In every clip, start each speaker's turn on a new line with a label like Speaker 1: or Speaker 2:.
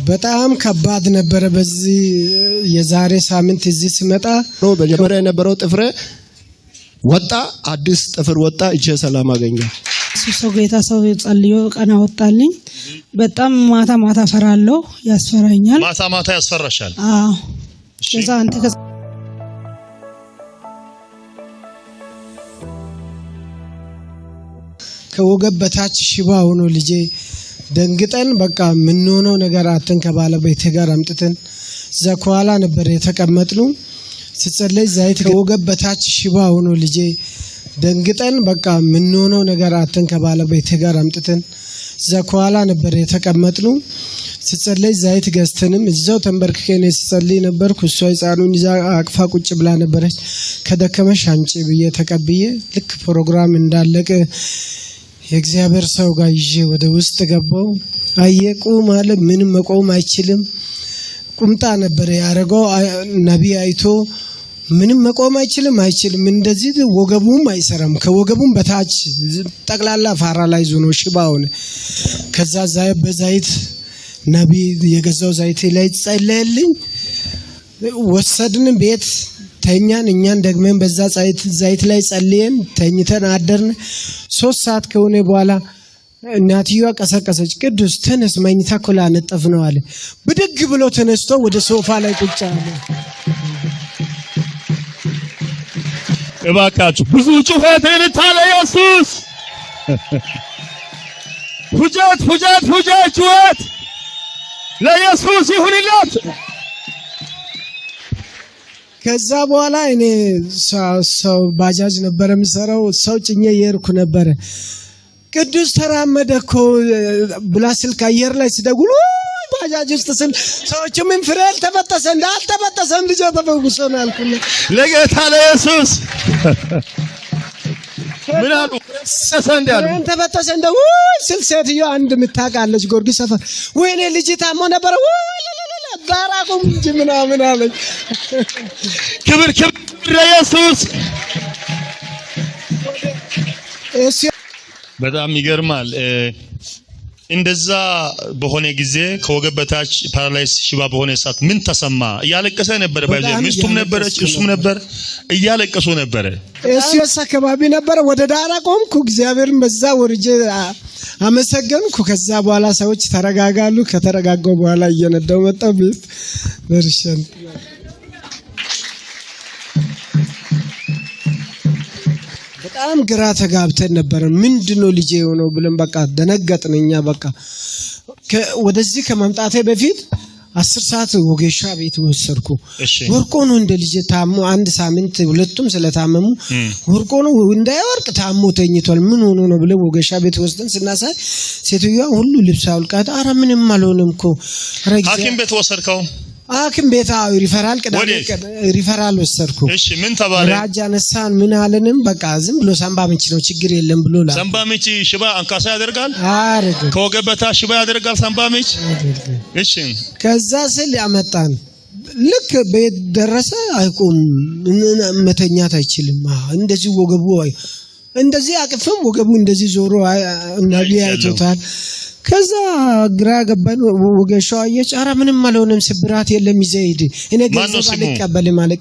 Speaker 1: በጣም ከባድ ነበር። በዚህ የዛሬ ሳምንት እዚህ ሲመጣ
Speaker 2: ነው በጀመሪያ የነበረው ጥፍሬ ወጣ፣ አዲስ ጥፍር ወጣ፣ እጄ ሰላም አገኘ።
Speaker 3: ሰው ጌታ ሰው ጸልዮ ቀና ወጣልኝ። በጣም ማታ ፈራለሁ፣ ያስፈራኛል።
Speaker 4: ማታ ያስፈራሻል?
Speaker 3: አዎ እዛ አንተ
Speaker 1: ከወገብ በታች ሽባ ሆኖ ልጄ ደንግጠን በቃ ምን ሆኖ ነገር አተን ከባለቤቴ ጋር አምጥተን ዘኳላ ነበር የተቀመጥነው ሲጸለይ ዘይት ከወገብ በታች ሽባ ሆኖ ልጄ ደንግጠን በቃ ምን ሆኖ ነገር አተን ከባለቤቴ ጋር አምጥተን ዘኳላ ነበር የተቀመጥነው ሲጸለይ ዘይት ገዝተንም እዛው ተንበርክከን ሲጸልይ ነበር። ኩሷ ሕፃኑን ይዛ አቅፋ ቁጭ ብላ ነበረች። ከደከመሽ አምጪ ብዬ ተቀብዬ ልክ ፕሮግራም እንዳለቀ የእግዚአብሔር ሰው ጋር ይዤ ወደ ውስጥ ገባው። አየቁ ማለት ምንም መቆም አይችልም። ቁምጣ ነበር ያረጋው። ነብይ አይቶ ምንም መቆም አይችልም እንደዚህ ወገቡም አይሰራም። ከወገቡም በታች ጠቅላላ ፓራላይዝ ሆኖ ሽባ ሆነ። ከዛ በዛይት ነብይ የገዛው ዘይት ላይ ጸለየልኝ። ወሰድን ቤት ተኛን። እኛን ደግመን በዛ ዘይት ላይ ጸልየን ተኝተን አደርን። 3 ሰዓት ከሆነ በኋላ እናትየዋ ቀሰቀሰች። ቅዱስ ተነስ መኝታ ኮላ ነጠፍ ነው አለ። ብድግ ብሎ ተነስቶ ወደ ሶፋ ላይ ቁጭ አለ።
Speaker 4: እባካችሁ ብዙ ጩኸት እንታለ ኢየሱስ ፉጀት ጩኸት ለኢየሱስ ይሁንለት።
Speaker 1: ከዛ በኋላ እኔ ሰው ባጃጅ ነበር የምሰራው። ሰው ጭኜ የርኩ ነበር። ቅዱስ ተራመደኮ ብላ ስልክ አየር ላይ ሲደውሉ ባጃጅ ውስጥ ስል ሰዎች ምን ፍሬል ተበጠሰ እንዳልተበጠሰም ልጅ ተፈውሶ ነው አልኩኝ።
Speaker 4: ለጌታ ለኢየሱስ ምን አሉ?
Speaker 1: ተበጠሰ እንደው ስል ሴትዮ አንድ ምታቃለች ጎርጊስ ሰፈር ወይኔ ልጅ ታሞ ነበር ዳራቁም እንጂ ምናምን አለኝ።
Speaker 4: ክብር ለኢየሱስ። በጣም ይገርማል። እንደዛ በሆነ ጊዜ ከወገብ በታች ፓራላይዝ ሽባ በሆነ ሰዓት ምን ተሰማ? እያለቀሰ ነበር። ሚስቱም ነበረች እሱም ነበር፣ እያለቀሱ ነበር።
Speaker 1: እሱስ አካባቢ ነበር። ወደ ዳራ ቆምኩ። እግዚአብሔርን በዛ ወርጄ አመሰገንኩ። ከዛ በኋላ ሰዎች ተረጋጋሉ። ከተረጋጋው በኋላ እየነዳው መጣው ቤት ደርሸን በጣም ግራ ተጋብተን ነበር። ምንድነው ልጄ የሆነው ብለን በቃ ደነገጥንኛ። በቃ ወደዚህ ከመምጣቴ በፊት 10 ሰዓት ወጌሻ ቤት ወሰድኩ። ወርቆ ነው እንደ ልጅ ታሞ 1 ሳምንት ሁለቱም ስለታመሙ ወርቆ ነው እንዳይወርቅ ታሞ ተኝቷል። ምን ሆኖ ነው ብለን ወጌሻ ቤት ወስደን ስናሳይ ሴትዮዋ ሁሉ ልብስ አውልቃት አረ ምንም አልሆነም እኮ
Speaker 4: ሐኪም ቤት ወሰድከው?
Speaker 1: ሐኪም ቤት ሪፈራል ሪፈራል ወሰድኩ።
Speaker 4: እሺ ምን ተባለ?
Speaker 1: ራጃ ነሳን ምን አለንም በቃ ዝም ብሎ ሳምባ ምንጭ ነው ችግር የለም ብሎ ላ
Speaker 4: ሳምባ ምንጭ ሽባ አንካሳ ያደርጋል።
Speaker 1: አረገ
Speaker 4: ከወገብ በታች ሽባ ያደርጋል ሳምባ ምንጭ። እሺ ከዛ
Speaker 1: ስል ያመጣን ልክ ቤት ደረሰ። አይቆም መተኛት አይችልም። እንደዚህ ወገቡ እንደዚህ አቅፍም ወገቡ እንደዚህ ዞሮ ነብይ አይቶታል። ከዛ ግራ ገባን። ወገሻው አየች። አረ ምንም አልሆነም ስብራት የለም ይዘይድ እኔ ገንዘብ አልቀበል ማለት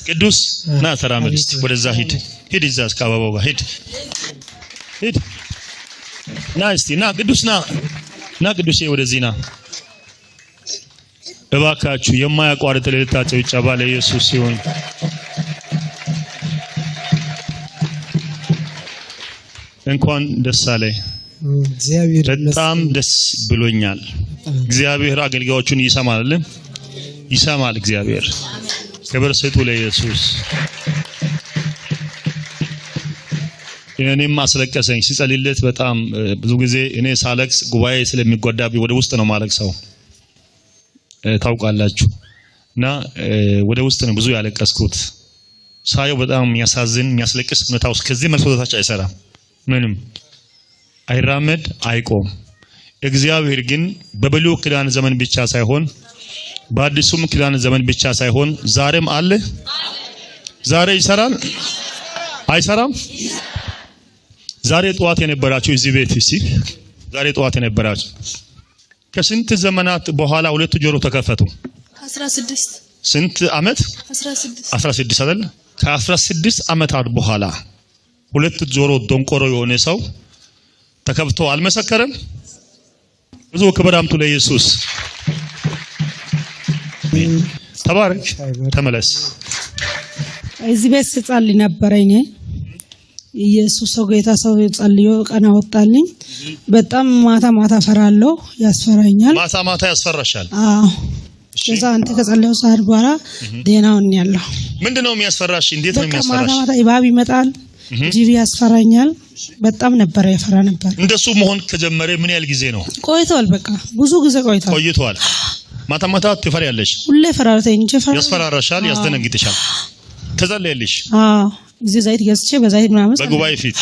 Speaker 1: ቅዱስ
Speaker 4: ና ተራመድ እስቲ ወደዛ ሂድ እዛ እስከ አበባው ጋር ሂድ ና እስቲ ና ቅዱስ ወደዚህ ና እባካችሁ። የማያቋርጥ እልልታ ጭብጨባ ለኢየሱስ ይሁን። እንኳን ደስ አለህ። በጣም ደስ ብሎኛል። እግዚአብሔር አገልጋዮቹን ይሰማል። እግዚአብሔር ክብር ስጡ ለኢየሱስ። እኔም አስለቀሰኝ ሲጸልይለት። በጣም ብዙ ጊዜ እኔ ሳለቅስ ጉባኤ ስለሚጎዳብኝ ወደ ውስጥ ነው ማለቅሰው ታውቃላችሁ። እና ወደ ውስጥ ነው ብዙ ያለቀስኩት። ሳየው በጣም የሚያሳዝን የሚያስለቅስ ሁኔታ ውስጥ ከዚህ መልሶ ወደታች አይሰራም ምንም አይራመድ አይቆም። እግዚአብሔር ግን በብሉይ ኪዳን ዘመን ብቻ ሳይሆን በአዲሱም ኪዳን ዘመን ብቻ ሳይሆን ዛሬም አለ። ዛሬ ይሰራል አይሰራም? ዛሬ ጠዋት የነበራችሁ እዚህ ቤት ዛሬ ጠዋት የነበራችሁ ከስንት ዘመናት በኋላ ሁለት ጆሮ ተከፈቱ?
Speaker 5: 16
Speaker 4: ስንት አመት? 16 አይደል? ከ16 አመታት በኋላ ሁለት ጆሮ ደንቆሮ የሆነ ሰው ተከፍቶ አልመሰከረም? ብዙ ክብር አምጡ ለኢየሱስ። ተባረክ። ተመለስ።
Speaker 3: እዚህ ቤት ስጸልይ ነበረኝ። ኢየሱስ ሰው ጌታ ሰው ጸልዮ ቀና ወጣልኝ። በጣም ማታ ፈራለሁ፣ ያስፈራኛል።
Speaker 4: ማታ ያስፈራሻል?
Speaker 3: አዎ። ከዛ አንተ ከጸለየው ሰዓት በኋላ ደህናውን ያለው
Speaker 4: ምንድነው የሚያስፈራሽ? እንዴት ነው የሚያስፈራሽ?
Speaker 3: ማታ እባብ ይመጣል፣ ጅብ ያስፈራኛል። በጣም የፈራ ነበር።
Speaker 4: እንደሱ መሆን ከጀመረ ምን ያህል ጊዜ ነው?
Speaker 3: ቆይቷል። በቃ ብዙ ጊዜ ቆይቷል። ማታ ትፈሪያለሽ? ሁሌ እፈራለሁ እንጂ
Speaker 4: ያስፈራራሻል፣ ያስደነግጥሻል። ተጸለየልሽ?
Speaker 3: አዎ። እዚህ ዘይት ገዝቼ በዛይት ምናምን
Speaker 4: በጉባኤ ፊት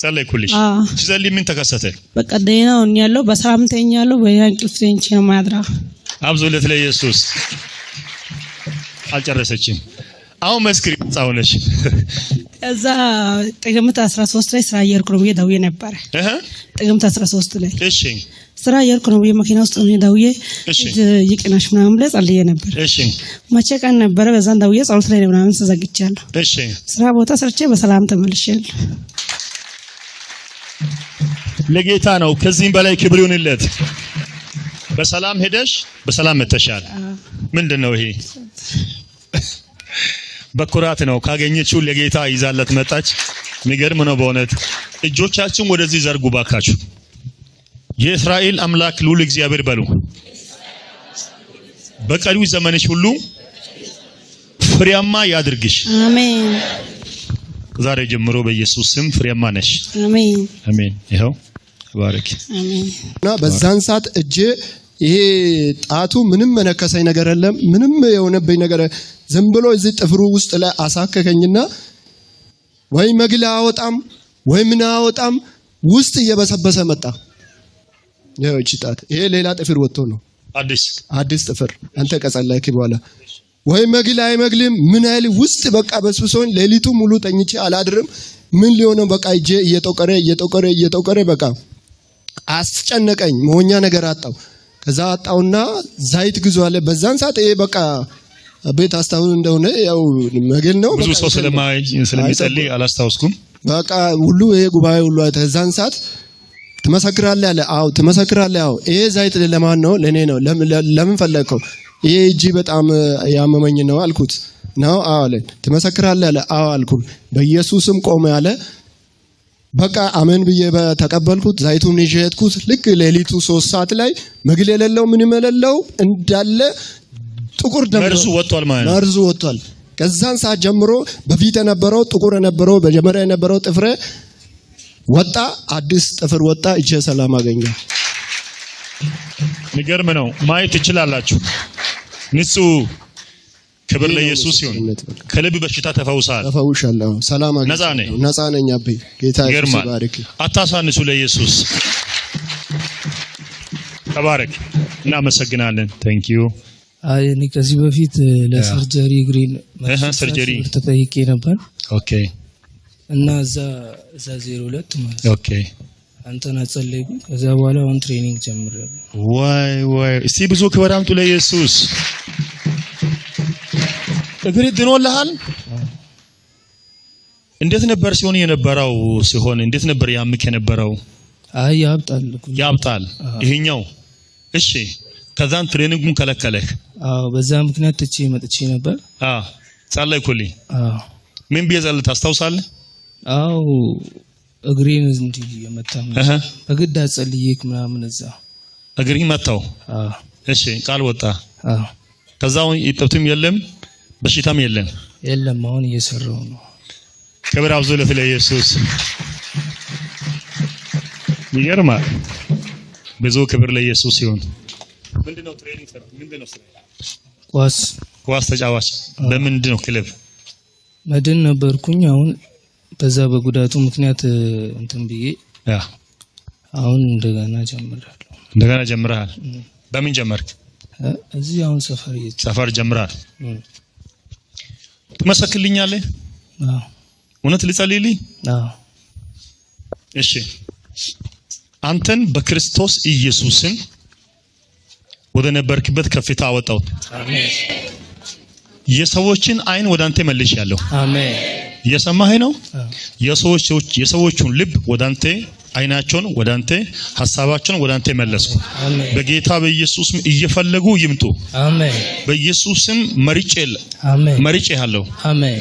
Speaker 4: ጸለይኩልሽ። ሲጸልይ ምን ተከሰተ?
Speaker 3: በቃ ደህናውን ያለው በሰላም ተኛለሁ። በእንቅልፍ ተኝቼ ነው ማድራ።
Speaker 4: አብዙለት ለኢየሱስ። አልጨረሰችም። አሁን መስክሪ ጻውነሽ።
Speaker 3: ከዛ ጥቅምት 13 ላይ ስራ እየሄድኩ ነው ብዬ ደውዬ ነበር። ጥቅምት 13 ላይ
Speaker 4: እሺ፣
Speaker 3: ስራ እየሄድኩ ነው ብዬ መኪና ውስጥ ነው ደውዬ ይቅናሽ ምናምን ብለህ ጸልዬ ነበር።
Speaker 4: እሺ፣
Speaker 3: መቼ ቀን ነበረ? በዛን ደውዬ ጸሎት ላይ ምናምን ተዘግቻለሁ።
Speaker 4: እሺ፣
Speaker 3: ስራ ቦታ ሰርቼ በሰላም ተመልሼያለሁ።
Speaker 4: ለጌታ ነው። ከዚህም በላይ ክብር ይሁንለት። በሰላም ሄደሽ በሰላም መተሻል። ምንድነው ይሄ? በኩራት ነው። ካገኘችው ለጌታ ይዛለት መጣች። የሚገርም ነው በእውነት። እጆቻችሁን ወደዚህ ዘርጉ ባካችሁ። የእስራኤል አምላክ ልዑል እግዚአብሔር በሉ። በቀሪው ዘመንሽ ሁሉ ፍሬያማ ያድርግሽ።
Speaker 3: አሜን።
Speaker 4: ዛሬ ጀምሮ በኢየሱስ ስም ፍሬያማ ነሽ።
Speaker 3: አሜን
Speaker 4: አሜን። ይኸው ባረክ።
Speaker 3: አሜን።
Speaker 2: እና በዛን ሰዓት እጄ ይሄ ጣቱ ምንም መነከሰኝ ነገር የለም። ምንም የሆነብኝ ነገር ዝም ብሎ እዚህ ጥፍሩ ውስጥ ላይ አሳከከኝና ወይ መግል አወጣም ወይ ምን አወጣም ውስጥ እየበሰበሰ መጣ። ይሄው እቺ ጣት ይሄ ሌላ ጥፍር ወጥቶ ነው። አዲስ ጥፍር አንተ ከጸለይክ በኋላ ወይ መግል አይመግልም ምን አይል ውስጥ በቃ በስብሶኝ ሌሊቱ ሙሉ ተኝቼ አላድርም። ምን ሊሆነው በቃ እጄ እየጠቆረ በቃ አስጨነቀኝ። መሆኛ ነገር አጣው። ከዛ አጣውና ዘይት ግዙ አለ። በዛን ሰዓት ይሄ በቃ ቤት አስታውን እንደሆነ ያው መግል ነው።
Speaker 4: ብዙ ሰው ስለሚጸልይ አላስታውስኩም።
Speaker 2: በቃ ሁሉ ይሄ ጉባኤ ሁሉ ተዛን ሰዓት ትመሰክራለህ አለ። አዎ ትመሰክራለህ። አዎ ይሄ ዘይት ለማን ነው? ለኔ ነው። ለምን ፈለከው? ይሄ እጂ በጣም ያመመኝ ነው አልኩት። ነው አዎ አለ። ትመሰክራለህ አለ። አዎ አልኩ። በኢየሱስም ቆመ አለ። በቃ አሜን ብዬ ተቀበልኩት። ዘይቱን ይዤ ሄድኩት። ልክ ሌሊቱ 3 ሰዓት ላይ መግል የሌለው ምንም የሌለው እንዳለ ጥቁር ደም
Speaker 4: መርዙ ወጥቷል ማለት ነው።
Speaker 2: መርዙ ወጥቷል። ከዛን ሰዓት ጀምሮ በፊት የነበረው ጥቁር የነበረው በመጀመሪያ የነበረው ጥፍሬ ወጣ፣ አዲስ ጥፍር ወጣ። እጄ ሰላም አገኘ።
Speaker 4: የሚገርም ነው። ማየት ትችላላችሁ። ንጹህ ክብር ለኢየሱስ ይሁን። ከልብ በሽታ ተፈውሻለሁ። ሰላም አገኘ። ነፃ ነኝ። አቤ ጌታ ይባርክ። አታሳንሱ ለኢየሱስ። ተባረክ። እናመሰግናለን። ቴንክ ዩ።
Speaker 6: እኔ ከዚህ በፊት ለሰርጀሪ ግሪን
Speaker 4: ሰርጀሪ
Speaker 6: ተጠይቄ ነበር።
Speaker 4: ኦኬ።
Speaker 6: እና እዛ 02 ማለት ነው።
Speaker 4: ኦኬ።
Speaker 6: አንተና ጸለይኩ። ከዛ በኋላ አሁን ትሬኒንግ ጀምሬያለሁ።
Speaker 4: ዋይ እስቲ ብዙ ክብር አምጡ ለኢየሱስ። እግር ድኖልሃል? እንዴት ነበር ሲሆን የነበረው? እንዴት ነበር ያምክ የነበረው?
Speaker 6: አይ ያብጣል።
Speaker 4: ይሄኛው እሺ። ከዛን ትሬኒንጉን ከለከለህ?
Speaker 6: አዎ፣ በዛ ምክንያት ትቼ መጥቼ ነበር።
Speaker 4: ጸለይኩልኝ። ምን ቢያዘል ታስታውሳለህ?
Speaker 6: አዎ፣ እግሬን እንዲህ የመታው በግድ አጸልዬክ ምናምን እዛ
Speaker 4: እግሬን መታው። እሺ፣ ቃል ወጣ። ከዛው ይጥብትም የለም በሽታም የለም።
Speaker 6: አሁን እየሰራው ነው።
Speaker 4: ክብር አብዙለት ለኢየሱስ። ይገርማል። ብዙ ክብር ለኢየሱስ ይሁን። ምንድነው ትሬኒንግ? ምንድነው ስራ? ኳስ ተጫዋች። በምንድነው ክለብ?
Speaker 6: መድን ነበርኩኝ። አሁን በዛ በጉዳቱ ምክንያት እንትን ብዬ አሁን እንደገና ጀምራለሁ።
Speaker 4: እንደገና ጀምራል? በምን ጀመርክ?
Speaker 6: እዚህ አሁን
Speaker 4: ሰፈር ጀምራል። ትመሰክልኛለህ? እውነት ልጸልይልኝ? እሺ። አንተን በክርስቶስ ኢየሱስን ወደ ነበርክበት ከፍታ አወጣው።
Speaker 6: አሜን።
Speaker 4: የሰዎችን አይን ወደ አንተ መልሻለሁ።
Speaker 6: አሜን።
Speaker 4: እየሰማህ ነው? የሰዎቹን ልብ ወደ አንተ አይናቸውን ወደ አንተ ሐሳባቸውን ወደ አንተ መለስኩ።
Speaker 6: አሜን።
Speaker 4: በጌታ በኢየሱስም እየፈለጉ ይምጡ።
Speaker 6: አሜን።
Speaker 4: በኢየሱስም መርጬሃለሁ።
Speaker 6: አሜን።